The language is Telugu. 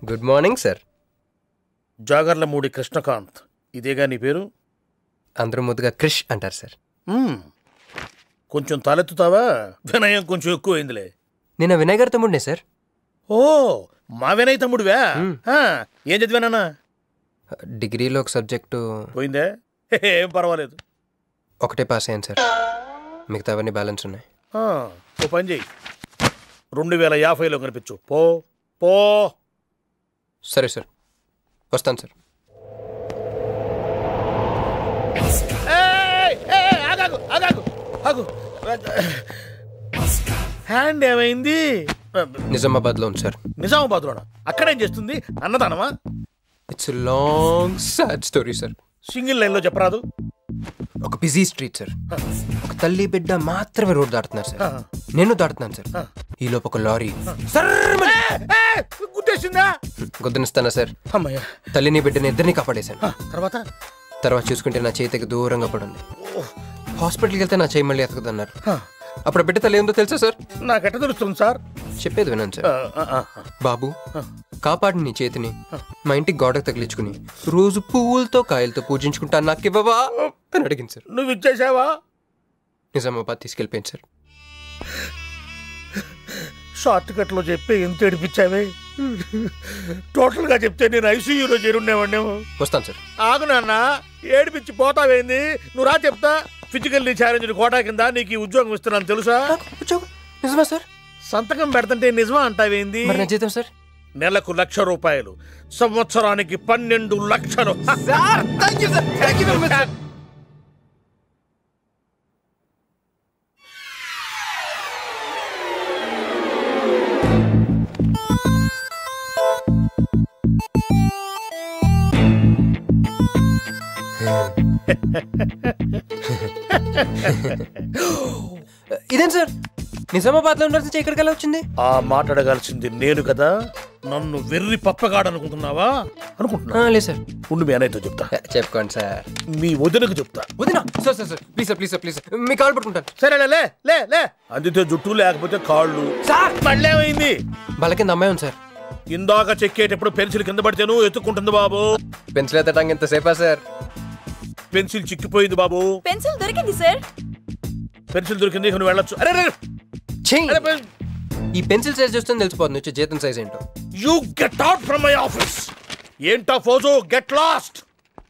Good morning sir. Jagarlamudi Krishnakanth, ఇదేగా నీ పేరు? అందరూ ముద్దుగా క్రిష్ అంటారు సార్. కొంచెం తలెత్తుతావా? వినయం కొంచెం ఎక్కువైందిలే. నేను వినయ్ గారి తమ్ముడినే సార్. ఓ, మా వినయ్ తమ్ముడివా? ఏం చదివానా? డిగ్రీలో ఒక సబ్జెక్టు పోయిందే. ఏం పర్వాలేదు. ఒకటే పాస్ అయ్యాను సార్, మిగతావన్నీ బ్యాలెన్స్ ఉన్నాయి. ఓ పని చెయ్యి, 2050లో కనిపించు. పో పో. సరే సార్, వస్తాను సార్. హ్యాండ్ ఏమైంది? నిజామాబాద్లో ఉంది సార్. నిజామాబాద్లోనా? అక్కడేం చేస్తుంది? అన్నదానమా? It's long sad story sir. Single లైన్లో చెప్పరాదు. ఒక బిజీ స్ట్రీట్ సార్, ఒక తల్లి బిడ్డ మాత్రమే రోడ్ దాటుతున్నారు సార్. నేను దాటుతున్నాను సార్. ఈ లోపు ఒక లారీ గుద్దేసిందా? గుద్దనిస్తానా సార్? అమ్మయ్య, తల్లిని బిడ్డని ఇద్దరిని కాపాడేశాను. తర్వాత చూసుకుంటే నా చేతికి దూరంగా పడుంది. హాస్పిటల్కి వెళ్తే నా చేయి మళ్ళీ ఎతకదన్నారు. అప్పుడు బిడ్డ తల్లి ఏందో తెలుసా సార్? నాకెట్ట తెలుస్తుంది సార్? చెప్పేది వినండి సార్. బాబు, కాపాడి నీ చేతిని మా ఇంటికి గోడకు తగిలించుకుని రోజు పువ్వులతో కాయలతో పూజించుకుంటాను, నాకు ఇవ్వవా అని అడిగింది సార్. నువ్వు ఇచ్చేసావా? నిజామాబాద్ తీసుకెళ్ళిపోయింది సార్. షార్ట్ కట్ లో చెప్పి ఎంత ఏడిపించావే. టోటల్ గా చెప్తే నేను ఐసీయూలో చేరుండేవాడినేమో. వస్తాను సార్. ఆగు నాన్న, ఏడిపించి పోతావేంది? నువ్వు రా చెప్తా. ఫిజికల్లీ ఛాలెంజ్డ్ కోటా కింద నీకు ఉద్యోగం ఇస్తున్నాను తెలుసా? నిజమా సార్? సంతకం పెడతంటే నిజమా అంటావేంది? మరి నా జీతం సార్? నెలకు ₹1,00,000, సంవత్సరానికి 12 లక్షలు. ఇదేం సార్, నిజామాబాద్ లో ఉండాల్సి ఇక్కడికి ఎలా వచ్చింది? ఆ మాట్లాడగాల్సింది నేను కదా. నన్ను వెర్రి పప్పగాడనుకుంటున్నావా? అనుకుంటున్నా. లేదు సార్. ఉండు, మీ అన్నయ్యతో చెప్తా. చెప్పుకోండి సార్. మీ వదినకు చెప్తా. వదినా? Sir sir sir, please sir, please sir, please sir, మీ కాళ్ళు పట్టుకుంటాను. సరే లే లే లే. అందితే జుట్టు లేకపోతే కాళ్ళు. సార్ మళ్ళీ ఏమైంది? బల కింద అమ్మాయి ఉంది సార్. ఇందాక చెక్కేటప్పుడు పెన్సిల్ కింద పడితేను ఎత్తుకుంటుంది బాబు. పెన్సిల్ ఎత్తడానికి ఎంతసేపా సార్? పెన్సిల్ చిక్కిపోయింది బాబు. పెన్సిల్ దొరికింది సార్. పెన్సిల్ దొరికింది, నువ్వు వెళ్ళొచ్చు. ఈ పెన్సిల్ సైజ్ చూస్తే తెలిసిపోతుంది వచ్చే జీతం సైజ్ ఏంటో. You get out from my office. ఏంటా ఫోజు? Get lost.